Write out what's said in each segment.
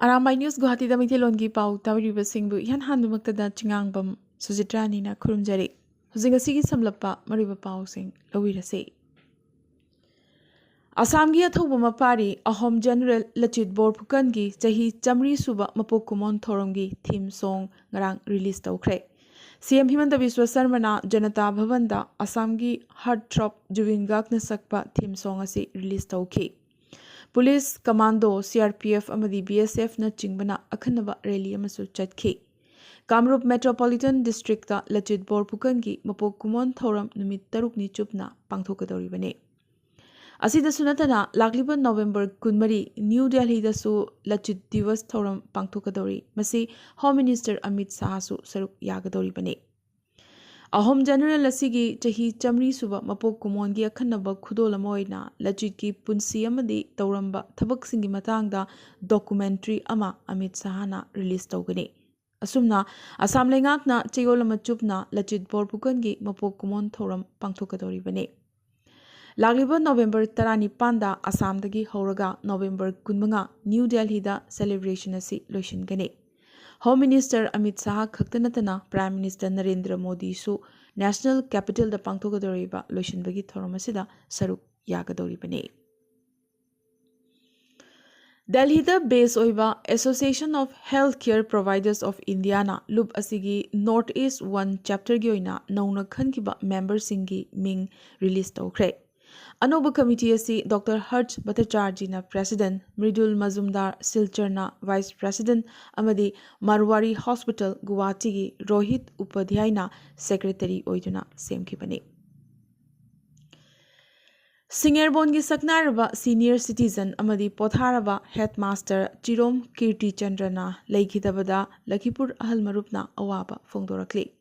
Arambai News Guwahati da Maithelongi pau tawiribasingbu ihan handumaktada chingangbam Sujitrani khurumjari. Huzingasigi samlappa mariba pausing lawirase. Assamgi athoba mapari Ahom General Lachit Borphukangi chahi chamri suba mapok kumon thoromgi theme song ngarang release tawkhre. CM Himanta Biswa Sarmana Janata Bhavanda Assamgi Heartthrob Jubin Gargna sakpa theme song asi release tawkhi. Police Commando CRPF amadi BSF na chingbana akhanaba rally amasu chatki. Kamrup Metropolitan District ta Lachit Borphukangi mapok kumon thoram numit tarukni chupna pangthokadoribane. Asida sunatana lakliba November kunmari New Delhi da su Lachit Divas thoram pangthokadori masi Home Minister Amit Shah su saruk yagadoribane. Ahom General Asigi Chahi Chamri Suba Mapok Kumongi Akhanaba Khudolamoina Lachit ki Punsi Amadi Tauramba Tabak Singi Matangda documentary ama Amit Sahana release tawgani. Asumna Assam Lengakna Chayolama Chupna Lachit Borphukangi Mapok Kumon Thoram Pangthokadoribane. Lagliba November Tarani Panda Assam dagi Horaga November Kunmanga New Delhi da celebration asi loishin gane. Home Minister Amit Shah khaktanatana Prime Minister Narendra Modi su National Capital da pangthogadoriba loishinbagi thoramasida saruk yagadoribane. Delhi da base oiba Association of Healthcare Providers of India na lub asigi North East 1 chapter gi oina nauna khankiba member singi ming release tawkhre. Anoba committee asi Dr. Harsh Bhattacharjee na President, Mridul Mazumdar Silchar na Vice President, amadi Marwari Hospital Guwahati gi Rohit Upadhyay na Secretary oiduna semkibane. Singerbon gi saknaraba senior citizen amadi potharaba headmaster Chirom Kirti Chandra na leikhitabada Lakhipur ahal marupna awaba fongdorakli.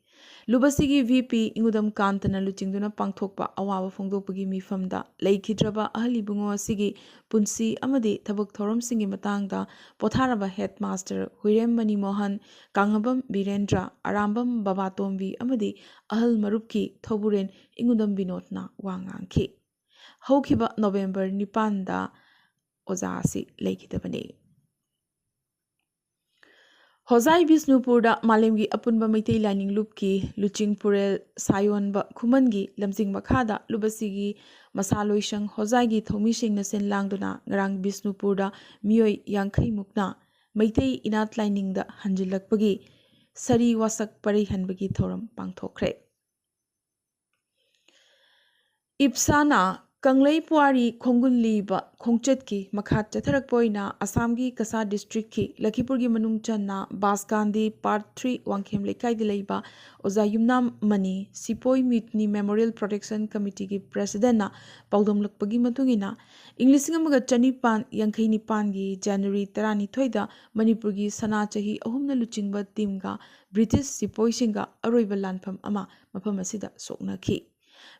Lubasigi VP Ingudam Kantana Luchingduna Pangthokpa Awawa Fongdokpagi Mifamda Laikhidraba Ahalibungo Asigi Punsi Amadi Tabuk Thoram Singi Matangda Potharaba Headmaster Huirem Mani Mohan Kangabam Birendra Arambam Babatomvi Amadi Ahal Marupki Thoburen Ingudam Binotna Wangangki Hokiba November Nipanda Ozasi Laikhitabane. Hozai Bisnupurda Malemgi Apunba Maitei Lining Lupki Luching Purel Sayonba Kumangi Lamsing Makhada Lubasigi Masaloishang Hozai Thomishing Nasen Langduna Ngarang Bisnupurda Mioi Yankei Mukna Maitei Inat Lining da Hanjilakpagi Sari Wasak Pari Hanbagi Thoram Pangthokre. Ipsana Kanglei Puari Kongun Liba Kongchetki Makhat Chatharakpoina Assamgi Kasa District ki Lakhipurgi Manung Channa Baskandi Part 3 Wangkhem Lekai Dileiba Oza Yumnam Mani Sipoi Mutiny Memorial Protection Committee ki President na Paudom Lakpagi Matungina Englishing Amaga Chanipan Yankei Nipan gi January Tarani Thoida Manipurgi Sana Chahi Ahumna Luchingba Timga British Sipoi Singa Aroiba Lanpam Ama Mapamasida Sokna ki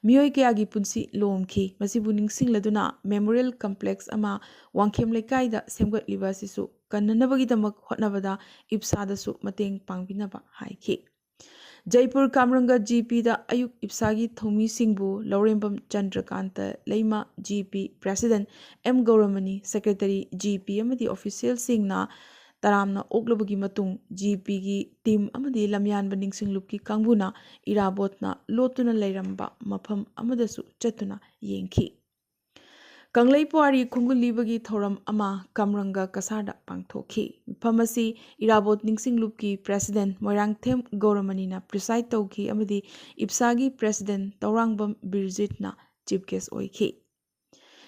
Mioi Kayagi Punsi Lomki, Masibu Ningsing Laduna, Memorial Complex Ama, Wangkem Lekai Semgot Libasisu, Kananabagi Damak Hotnavada, Ipsada Su, Mateng Pangbinaba, Haiki. Jaipur Kamranga GP da Ayuk Ipsagi Thomi Singbu, Laurembam Chandrakanta, Leima GP, President M. Gauramani, Secretary GP Amadi Official Singna, Taramna Oglobagi Matung, GP gi team Amadi Lamyan Banding Singlupki Kangbuna, Irabotna, Lotuna Lairamba, Mapam Amadasu, Chetuna, Yenki. Kanglei Puari Kungulibagi Thoram Ama, Kamranga Kasada Pangthoki. Pamasi, Irabot Ningsing Lupki, President, Moirang Them Gauраmanina, Preside Toki Amadi, Ipsagi President, Taurangbam Birjitna, Chief Guest Oiki.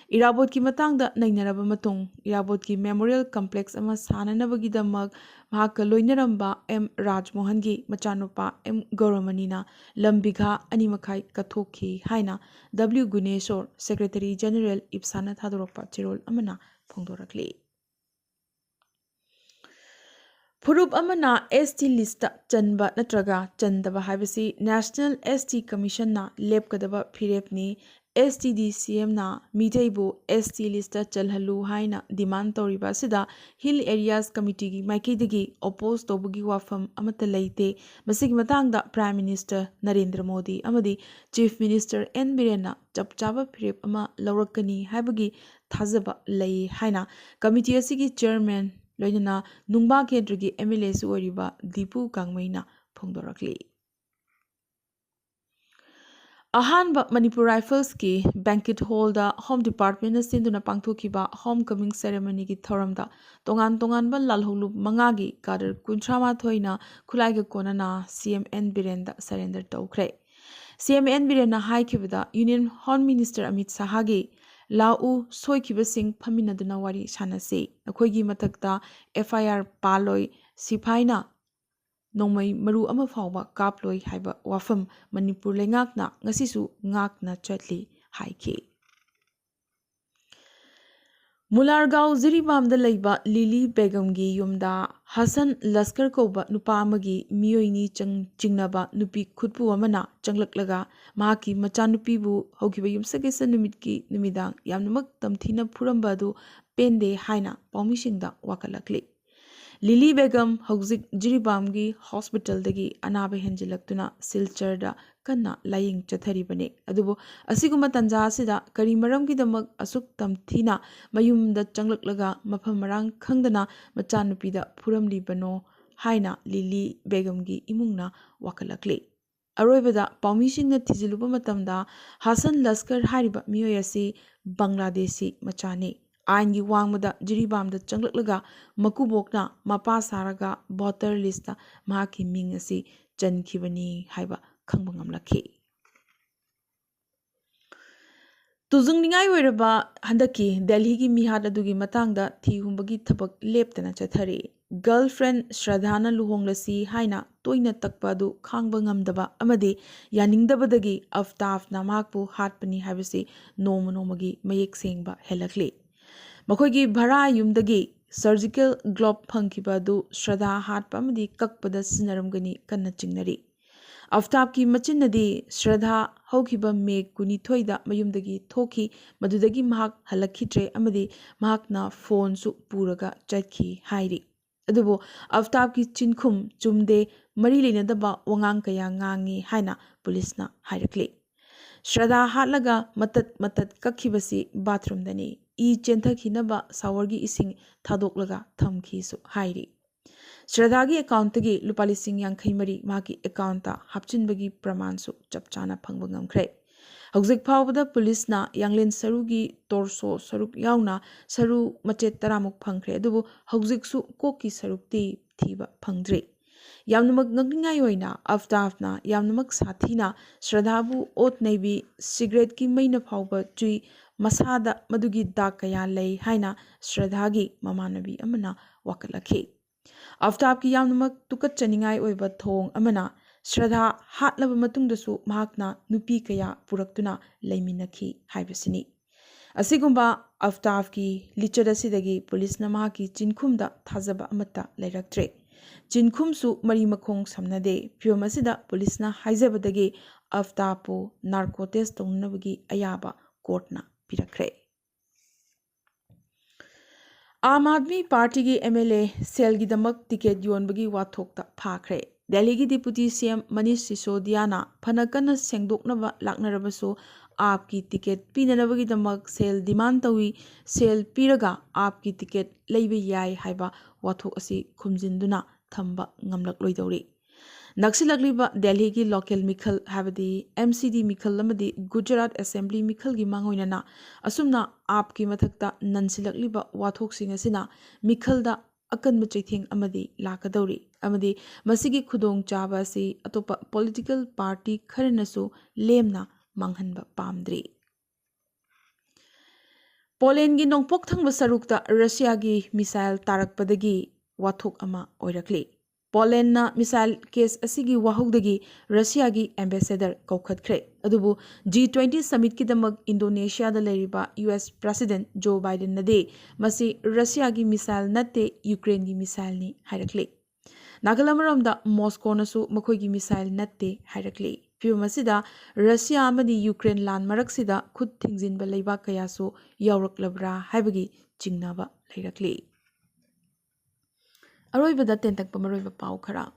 Irabot ki matangda nainaraba matung Irabot ki Memorial Complex ama sananabagi damag mahaka loinaramba M Rajmohan gi machanupa M Gauраmanina lambigha animakai kathoki haina W Guneshwar Secretary General Ipsana Thadoropa Chirol amana phongdorakli. Furup amana ST lista chanba natraga chandaba haibasi National ST Commission na lepkadaba phirepni STDCM na mitaibu ST lista chalhalu haina demand toriba sida Hill Areas Committee gi maikaidagi oppose tobugi wafam amata leite masigi matangda Prime Minister Narendra Modi amadi Chief Minister N Birena chapchaba phirep ama laurakani haibagi thazaba lei haina committee asigi chairman loinana nungba kendrigi MLA su oriba Dipu Kangmaina phongdorakli. Ahanba Manipur Rifles ki banquet hall da Home Department na sinduna pangthokiba homecoming ceremony ki thoramda tongan ba lalholu mangagi kadar kuntrama thoina khulaiga konana CMN Birenda surrender tawkhre. CMN Birenda haikibada Union Home Minister Amit Sahagi lau soikibasing phaminaduna wari sanase akhoigi mathakta FIR paloi sipaina nongmai maru ama fawba kaploi haiba wafam Manipur lengakna ngasisu ngakna chatli haiki. Mulargao Ziribamda leiba Lily Begumgi yumda Hassan Laskar koba nupa amagi miyoini chingnaba nupi khutpu amana changlaklaga mahaki machanupi bu hokiba yumsagesa numitki numidang yamnamak tamthina phuramba adu pende haina paumisingda wakalakli. Lily Begum hauzik Jiribamgi hospital dagi anaba henjilaktuna Silcharda kanna laying chatharibane adubo asiguma tanja asida kari maramgidamak asuk tamthina mayumda changlaklaga mafam marang khangdana machanupida phuramlibano haina Lily Begumgi imungna wakalakli. Aroibada paumisingna thijiluba matamda Hassan Laskar hariba miyoy asi Bangladeshi machane Aingi wangmada Jiribamda changlaklaga makubokna mapa saraga voter lista mahaki ming asi chankhibani haiba khangba ngamlakhi. Tuzungningai oiraba handaki Delhi gi mihad adugi matangda thihumbagi thabak leptana chathari. Girlfriend Shraddhana luhonglasi haina toina takpa adu khangba ngamdaba amadi yaningdabadagi aftafna mahakpu hatpani haibasi nomagi mayek sengba helakli. Makoigi bhara yumdagi surgical glove phangkibadu Shraddha hatpa amadi kakpada sinaramgani kanna chingnari. Aftab ki machinadi Shraddha haukiba me kunithoida mayumdagi thoki madudagi mahak halakhitre amadi mahakna phone su puraga chatkhi hairi. Adubo Aftab ki chinkhum chumde mari leinadaba wangang kaya ngangi haina police na hairakli. Shraddha hatlaga matat kakhibasi bathroom dani I chenthakhinaba sawargi ising thadoklaga thamkhisu hairi. Shraddhagi account tagi lupa lising yankhai maki account ta hapchinbagi pramansu chapchana phangba ngamkhre. Hauzik phawbada police na yanglin sarugi torso saruk yauna saru machet taramuk phangkhre adubu hauziksu koki sarukti thiba phangdre. Yamnamak ngakningai oina aftafna yamnamak sathina Shraddhabu ot naibi cigarette ki maina phawba chui masada madugi dak kaya lei haina Shraddhagi mamanabi amana wakalakhi. Aftab ki yamnamak tukat chaningai oiba thong amana Shraddha hatlaba matungdasu mahakna nupi kaya puraktuna leiminakhi haibasini. Asigumba Aftab ki lichadasidagi police na mahaki chinkhumda thazaba amata leiraktre. Chinkhumsu mari makhong samnade pyomasida police na haizabadagi Aftabu narco test tongnabagi ayaba courtna pirakre. Aam Aadmi Party ki MLA Selgidamak ticket yonbagi wathokta phakre. Delhi ki Deputy CM Manish Sisodiana phanakana sengdoknaba laknarabaso aapki ticket pinanabagi damak sel demand tawi sel piraga aapki ticket leiba yai haiba wathok asi khumjinduna thamba ngamlak loidori. Naksilakliba Delhi ki local Mikhal habadi MCD Mikhal lamadi Gujarat Assembly Mikhal gi mangoinana asumna aapki mathakta nansilakliba wathok singasina Mikhal da akan machaitheng amadi lakadauri amadi masigi khudong chaba si atopa political party kharanasu lemna manghanba pamdri. Poland gi nongpok thangba sarukta Russia gi missile tarakpadagi wathok ama oirakli. Poland na missile case asigi wahogdagi Russia gi ambassador kaukhatkre adubu G20 summit ki damak Indonesia da leriba US President Joe Biden nade masi Russia gi missile natte Ukraine gi missile ni hairakli. Nagalamaramda Moscow nasu makhoi gi missile natte hairakli. Piumasida Russia amadi Ukraine land maraksida khud thingjinba leiba kayasu yawraklabra haibagi chingnaba leirakli. Aroibada tentakpa maroiba pau khara.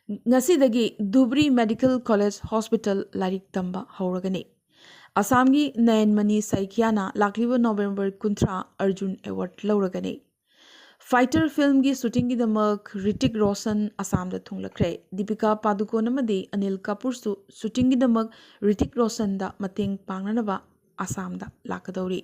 Ngasidagi Dhubri Medical College Hospital larik tamba hauragani. Assamgi Nayanmani Saikiana lakliba November 13 Arjun Award lauragani. Fighter film की shooting की दमक ऋतिक रोशन असम दा थुंगलखरे Deepika Padukone अमदी Anil Kapoor shooting की दमक ऋतिक रोशन दा मतेंग पांगननबा असम दा लाकदौरी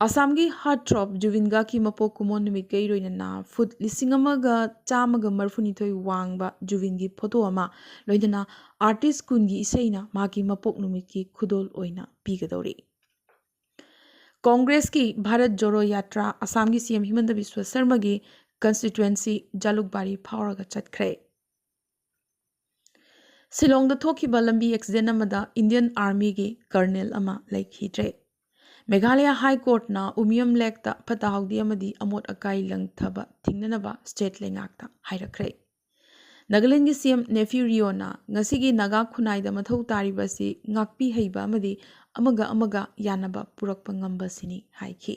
असम की heart थ्रॉप जुविनगा की मपोक कुमोन नुमित कई रोइनना foot लिसिंग अमगा चामगा मरफुनिथोय वांगबा जुविन की फोटो अमा लोइदना आर्टिस्ट कुन की इसैना माकी मपोक नुमित की खुदोल ओइना पीगदौरी कांग्रेस की भारत जोड़ो यात्रा असम की सीएम हिमंत बिस्वा शर्मा की कंस्टिट्युएंसी जालुकबारी फावरगा चटख्रे सिलोंग थोखिबा लंबी एक्सीडेंट अमदा इंडियन आर्मी की कर्नल अमा लेखिद्रे मेघालय हाई कोर्ट ना उमियम लेक फता हाउदी अमोट अकाई लंगथब थिंगननबा स्टेट लेंगाक्ता हाइरख्रे नागालैंड की सीएम नेफ्यू रियोना ngasi नागा खुनाइदा मथौ तारिबसी ngakpi heiba amadi amaga yanaba purakpa ngambasini haiki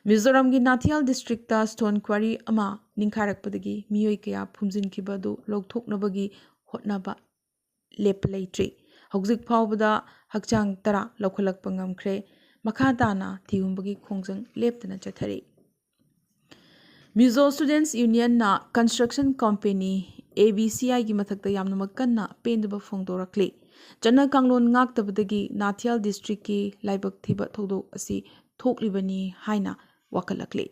Mizoram की नाथियाल डिस्ट्रिक्ट स्टोन क्वारी अमा निंखारकपदगी मियोई कया फुमजिनखिबदु लौथोकनबगी होटनबा लेप लेट्री हौजिक फावबदा हकचांग तरा लौखलकप ngamkhre मखा ताना थिहुंबगी खोंजंग लेपतना चथरी मिजो स्टूडेंट्स यूनियन ना कंस्ट्रक्शन कंपनी ABCI की मथक्ता यामना मक्कन्ना पेंदबा फोंदोरक्ले चन्ना कांगलोन ngaktabadagi नाथियाल डिस्ट्रिक्ट की लाइबक थिबा थोदो असि थोकलिबनी हाइना वकलक्ले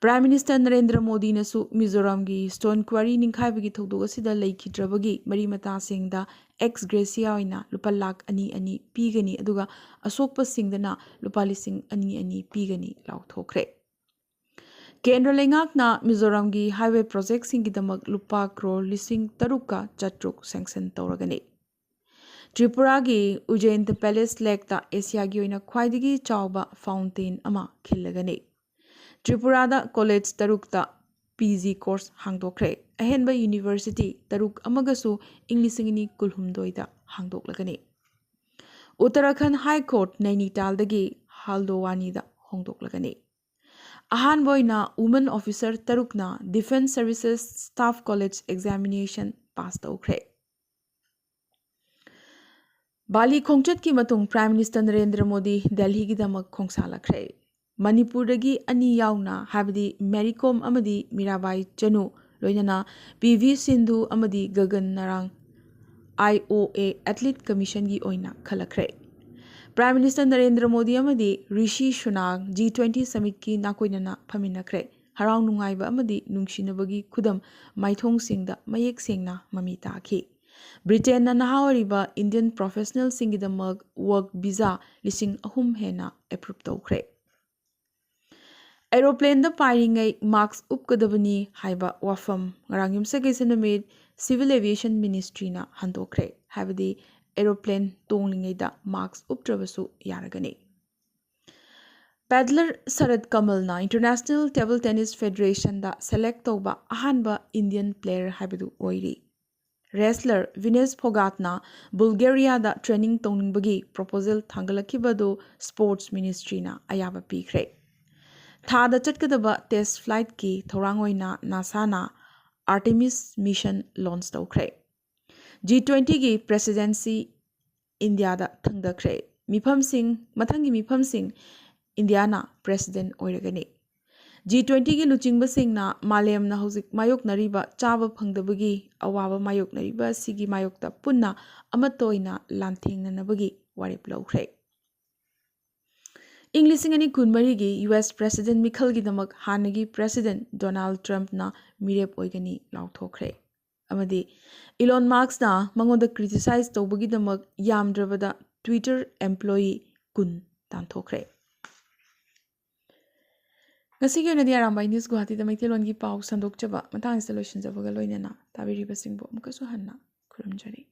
प्राइम मिनिस्टर नरेंद्र मोदी नसु मिजोरम की स्टोन क्वारी निंखाइबगी थोदो असिदा लेखिद्रबगी मरी मता सिंगदा एक्स ग्रेसिया ओइना लुपा लाख अनि अनि पीगनी अदुगा असोकप सिंगदना लुपा लिसिंग अनि अनि पीगनी लाउथोखरे केंद्र लेंगाकना मिजोरम की हाईवे प्रोजेक्ट सिंगिदमक लुपा क्रोर लिसिंग तरुका चट्रुक सैंक्शन तौरगने त्रिपुरा की उज्जैन पैलेस लेक एशिया की ख्वाइदगी चावबा फाउंटेन अमा खिलगने त्रिपुरा कॉलेज तरुक PG कोर्स हांगदोखरे अहेनबा यूनिवर्सिटी तरुक अमगसु इंग्लिसिंगनी कुलहुमदोइदा हांगदोकलगने उत्तराखंड हाई कोर्ट नैनीतालदगी हाल्दोवानीदा होंगदोकलगने अहानबोइना वुमेन ऑफिसर तरुकना defence services staff college examination pass तौखरे बाली खोंचत की मतुंग प्राइम मिनिस्टर नरेंद्र मोदी दिल्ली की दमक खोंसालखरे मणिपुरदगी अनि याउना हाबदी मेरीकॉम अमदी मीराबाई चनु लोइनना PV सिंधु अमदी Gagan Narang IOA athlete commission की ओइना खलखरे प्राइम मिनिस्टर नरेंद्र मोदी अमदी ऋषि सुनाक G20 समिट की नाकोइनना फमिनखरे हराव नुंगाइबा अमदी नुंगसिनबगी खुदम माइथोंग सिंगदा मयेक सेंगना ममी ताखी ब्रिटेन नहावरिबा इंडियन प्रोफेशनल सिंगिदमक वर्क वीजा लिसिंग अहुम हेना एप्रूव तौखरे एरोप्लेन द पाइरिंगै मार्क्स उपकदबनी हाइबा वाफम ngarang yumsagei senamit civil aviation ministry ना हंदोखरे हाइबदी एरोप्लेन तोंगलिंगैदा मार्क्स उपट्रबसु यारगने पैडलर शरद कमल ना इंटरनेशनल टेबल टेनिस फेडरेशन दा सेलेक्ट तौबा अहानबा इंडियन प्लेयर हाइबदु ओइरी रेसलर विनेस फोगाटना बुल्गेरिया दा ट्रेनिंग तौनिंगबगी प्रपोजल थांगलखिबदो स्पोर्ट्स मिनिस्ट्री ना अयाबा पीखरे थादा चटकदबा टेस्ट फ्लाइट की थौरांगोइना नासाना आर्टेमिस मिशन लॉन्च तौखरे G20 की प्रेसिडेंसी इंडिया दा थंगदखरे मिफमसिंग मथंगी मिफमसिंग इंडियाना प्रेसिडेंट ओइरगने G20 की लुचिंगबसिंगना मालेमना हौजिक मायोकनरिबा चाबा फंगदबगी अवाबा मायोकनरिबा सिगी मायोकता पुन्ना अमतोइना लांथेंगनबगी वारेप लौखरे इंग्लिसिंगनी कुनमरी की US प्रेसिडेंट मिखल की दमक हानगी प्रेसिडेंट डोनाल्ड ट्रम्प ना मिरेप ओइगनी लाउथोखरे अमदी इलोन मार्क्स ना मंगोदा क्रिटिसाइज तौबगी दमक यामद्रबदा ट्विटर एम्प्लॉई कुन तांथोखरे ngasi gi nadi arambai news guwahati da maithelon gi pau sandok chaba matang installation jabaga loinena tabiri basingbo mukasu hanna khuramjari